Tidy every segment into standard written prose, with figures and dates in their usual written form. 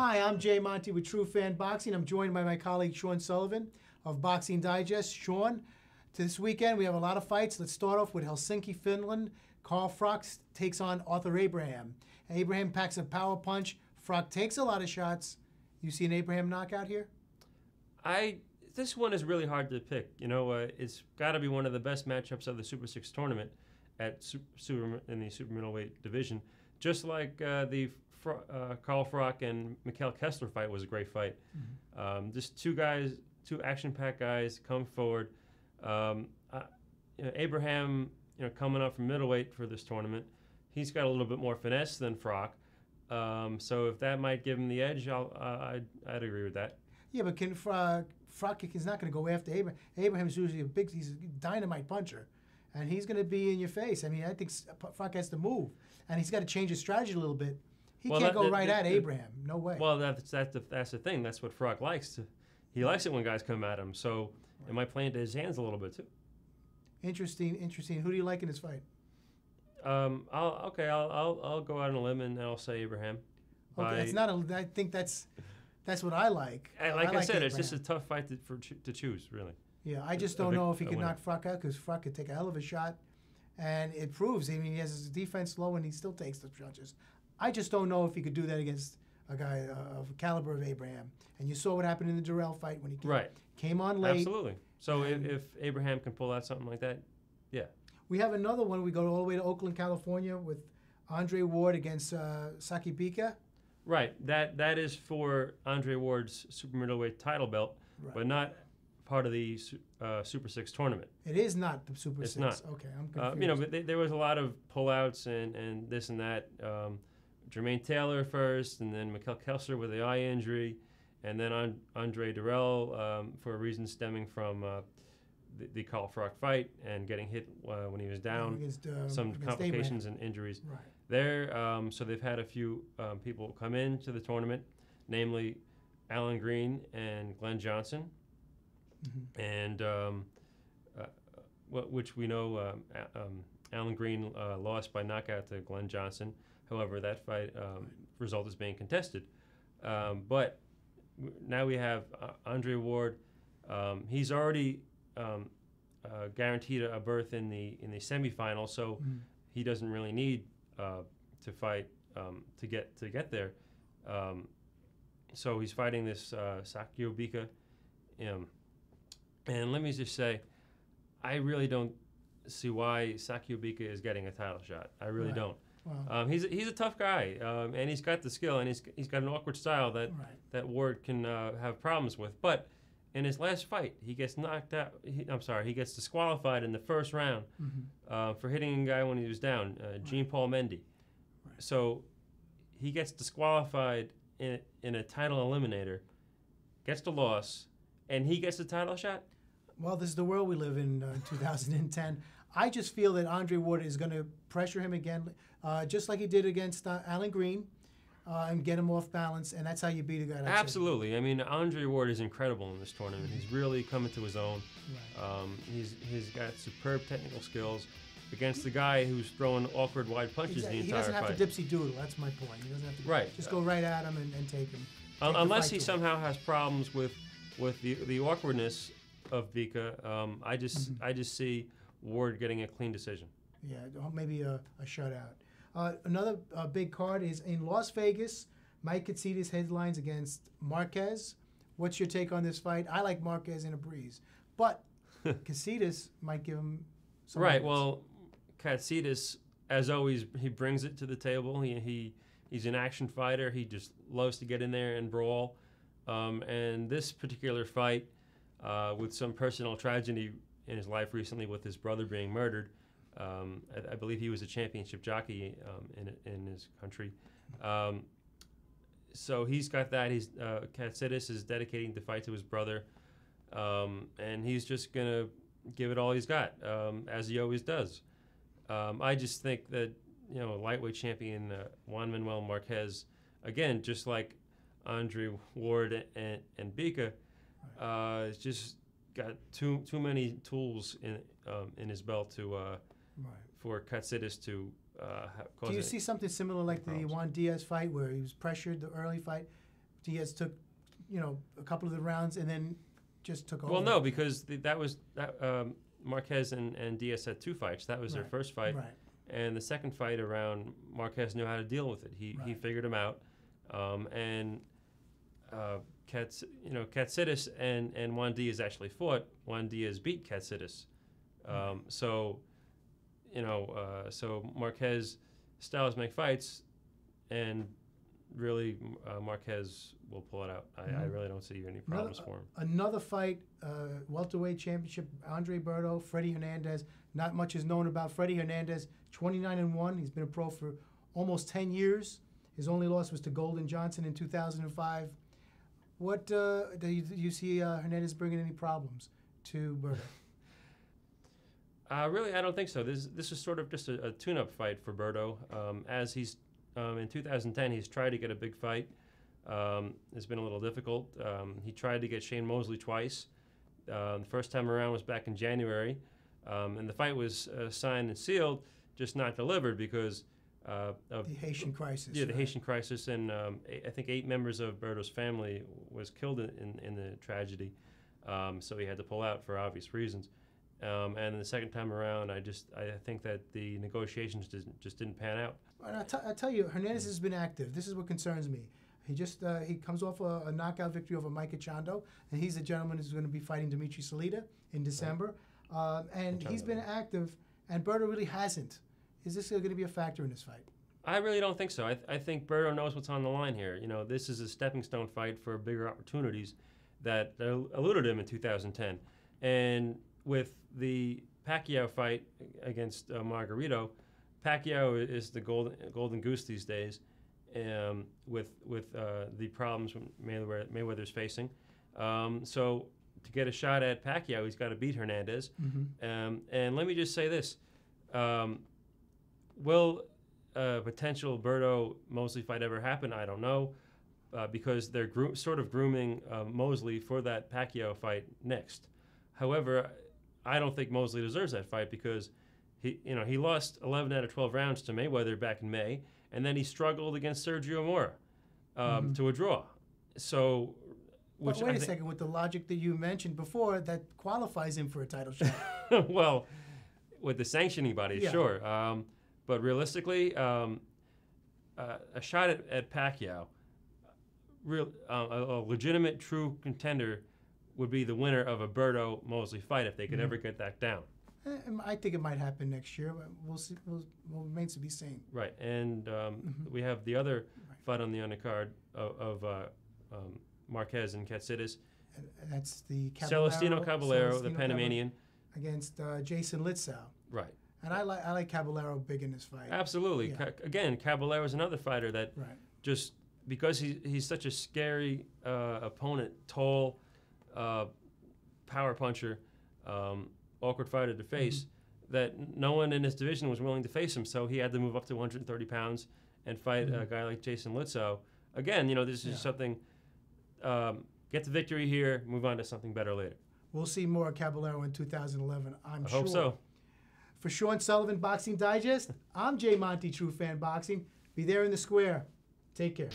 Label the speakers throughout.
Speaker 1: Hi, I'm Jay Monte with TruFan Boxing. I'm joined by my colleague Sean Sullivan of Boxing Digest. Sean, this weekend we have a lot of fights. Let's start off with Helsinki, Finland. Froch takes on Arthur Abraham. Abraham packs a power punch. Froch takes a lot of shots. You see an Abraham knockout here?
Speaker 2: This one is really hard to pick. You know, it's got to be one of the best matchups of the Super 6 tournament in the super middleweight division. Just like the Carl Froch and Mikhail Kessler fight was a great fight. Mm-hmm. Just two action-packed guys come forward. Abraham, coming up from middleweight for this tournament, he's got a little bit more finesse than Froch. So if that might give him the edge, I'd agree with that.
Speaker 1: Yeah, but Froch is not going to go after Abraham. Abraham's usually he's a dynamite puncher, and he's going to be in your face. I mean, I think Froch has to move, and he's got to change his strategy a little bit. He can't go right at Abraham. No way.
Speaker 2: Well, that's the thing. That's what Froch likes. He likes it when guys come at him. So it might play into his hands a little bit too. Interesting.
Speaker 1: Who do you like in this fight?
Speaker 2: I'll go out on a limb and I'll say Abraham.
Speaker 1: Okay, I think that's what I like.
Speaker 2: Like I said, Abraham. It's just a tough fight to choose, really.
Speaker 1: Yeah, I just don't know if he can knock Froch out, because Froch could take a hell of a shot, and it proves. I mean, he has his defense low and he still takes the punches. I just don't know if he could do that against a guy of the caliber of Abraham. And you saw what happened in the Durrell fight when he came on late.
Speaker 2: Absolutely. So if Abraham can pull out something like that, yeah.
Speaker 1: We have another one. We go all the way to Oakland, California, with Andre Ward against Sakio Bika.
Speaker 2: Right. That is for Andre Ward's super middleweight title belt, but not part of the Super 6 tournament.
Speaker 1: It is not the Super 6.
Speaker 2: It's not.
Speaker 1: Okay, I'm confused.
Speaker 2: But there was a lot of pullouts and this and that. Jermaine Taylor first, and then Mikhail Kessler with the eye injury, and then Andre Durrell for a reason stemming from the Carl Froch fight and getting hit when he was down, some complications and injuries there. So they've had a few people come into the tournament, namely Alan Green and Glenn Johnson, and which we know Alan Green lost by knockout to Glenn Johnson. However, that fight result is being contested. But now we have Andre Ward. He's already guaranteed a berth in the semifinal, so he doesn't really need to fight to get there. So he's fighting this Sakio Bika. And let me just say, I really don't see why Sakio Bika is getting a title shot. I really don't. Wow. He's a tough guy, and he's got the skill, and he's got an awkward style that Ward can have problems with. But in his last fight, he gets knocked out. He gets disqualified in the first round for hitting a guy when he was down, Jean-Paul Mendy. So he gets disqualified in a title eliminator, gets the loss, and he gets the title shot.
Speaker 1: Well, this is the world we live in 2010. I just feel that Andre Ward is going to pressure him again, just like he did against Alan Green, and get him off balance, and that's how you beat a guy like that.
Speaker 2: Absolutely. I mean, Andre Ward is incredible in this tournament. He's really coming to his own. He's got superb technical skills against the guy who's throwing awkward wide punches the entire fight.
Speaker 1: He doesn't have to dipsy-doodle. That's my point. He doesn't have to just go right at him and take him.
Speaker 2: Unless he somehow has problems with the awkwardness of Bika, I just see Ward getting a clean decision.
Speaker 1: Yeah, maybe a shutout. Another big card is in Las Vegas. Mike Katsidis headlines against Marquez. What's your take on this fight? I like Marquez in a breeze, but Katsidis might give him some
Speaker 2: Right, well, Katsidis, as always, he brings it to the table. He's an action fighter. He just loves to get in there and brawl. And this particular fight, with some personal tragedy in his life recently with his brother being murdered, I believe he was a championship jockey in his country. So he's got that. Katsidis is dedicating the fight to his brother, and he's just going to give it all he's got, as he always does. I just think that, lightweight champion Juan Manuel Marquez, again, just like Andre Ward and Bika, has just got too many tools in his belt for Katsidis to cause.
Speaker 1: Do you see something similar like the Juan Diaz fight, where he was pressured the early fight, Diaz took, a couple of the rounds and then just took over?
Speaker 2: Well, no, because Marquez and Diaz had 2 fights. That was their first fight.
Speaker 1: Right.
Speaker 2: And the second fight around, Marquez knew how to deal with it. He figured him out. Katsidis and Juan Diaz actually fought. Juan Diaz beat Katsidis. So Marquez styles make fights, and really Marquez will pull it out. I really don't see any problems for him.
Speaker 1: Another fight, welterweight championship, Andre Berto, Freddie Hernandez. Not much is known about Freddie Hernandez, 29-1. He's been a pro for almost 10 years. His only loss was to Golden Johnson in 2005. What do you see Hernandez bringing any problems to Berto?
Speaker 2: Really, I don't think so. This is sort of just a tune-up fight for Berto. As he's in 2010, he's tried to get a big fight. It's been a little difficult. He tried to get Shane Mosley twice. The first time around was back in January, and the fight was signed and sealed, just not delivered because of
Speaker 1: the Haitian crisis.
Speaker 2: Yeah, the Haitian crisis, and I think 8 members of Berto's family was killed in the tragedy, so he had to pull out for obvious reasons. And the second time around, I think that the negotiations just didn't pan out.
Speaker 1: I tell you, Hernandez has been active. This is what concerns me. He comes off a knockout victory over Mike Chando, and he's the gentleman who's going to be fighting Dimitri Salita in December. And he's been active, and Berto really hasn't. Is this going to be a factor in this fight?
Speaker 2: I really don't think so. I think Berto knows what's on the line here. This is a stepping stone fight for bigger opportunities that eluded him in 2010. And with the Pacquiao fight against Margarito, Pacquiao is the golden goose these days, with the problems Mayweather's facing. So to get a shot at Pacquiao, he's got to beat Hernandez. And let me just say this: will a potential Berto-Mosley fight ever happen? I don't know, because they're sort of grooming Mosley for that Pacquiao fight next. However, I don't think Mosley deserves that fight because he lost 11 out of 12 rounds to Mayweather back in May, and then he struggled against Sergio Mora to a draw. So,
Speaker 1: wait a second, with the logic that you mentioned before, that qualifies him for a title shot.
Speaker 2: Well, with the sanctioning body, sure. But realistically, a shot at Pacquiao, a legitimate, true contender, would be the winner of a Berto-Mosley fight if they could ever get that down.
Speaker 1: I think it might happen next year. We'll see. We'll remains to be seen.
Speaker 2: Right, and we have the other fight on the undercard of Marquez and Katsidis.
Speaker 1: And that's the
Speaker 2: Celestino Caballero, the Panamanian,
Speaker 1: against Jason Litzauo.
Speaker 2: Right.
Speaker 1: And I like Caballero big in this fight.
Speaker 2: Absolutely. Yeah. Again, Caballero is another fighter that just because he's such a scary opponent, tall, power puncher, awkward fighter to face, that no one in his division was willing to face him. So he had to move up to 130 pounds and fight a guy like Jason Litzauo. Again, this is something. Get the victory here, move on to something better later.
Speaker 1: We'll see more Caballero in 2011, I'm sure.
Speaker 2: I hope so.
Speaker 1: For Sean Sullivan, Boxing Digest, I'm Jay Monte, TruFan Boxing. Be there in the square. Take care.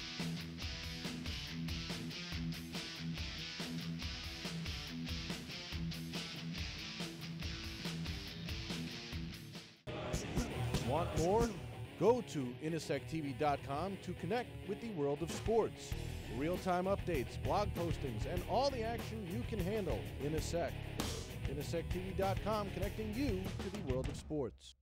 Speaker 3: Want more? Go to inasectv.com to connect with the world of sports. Real-time updates, blog postings, and all the action you can handle in a sec. inasectv.com, connecting you to the world of sports.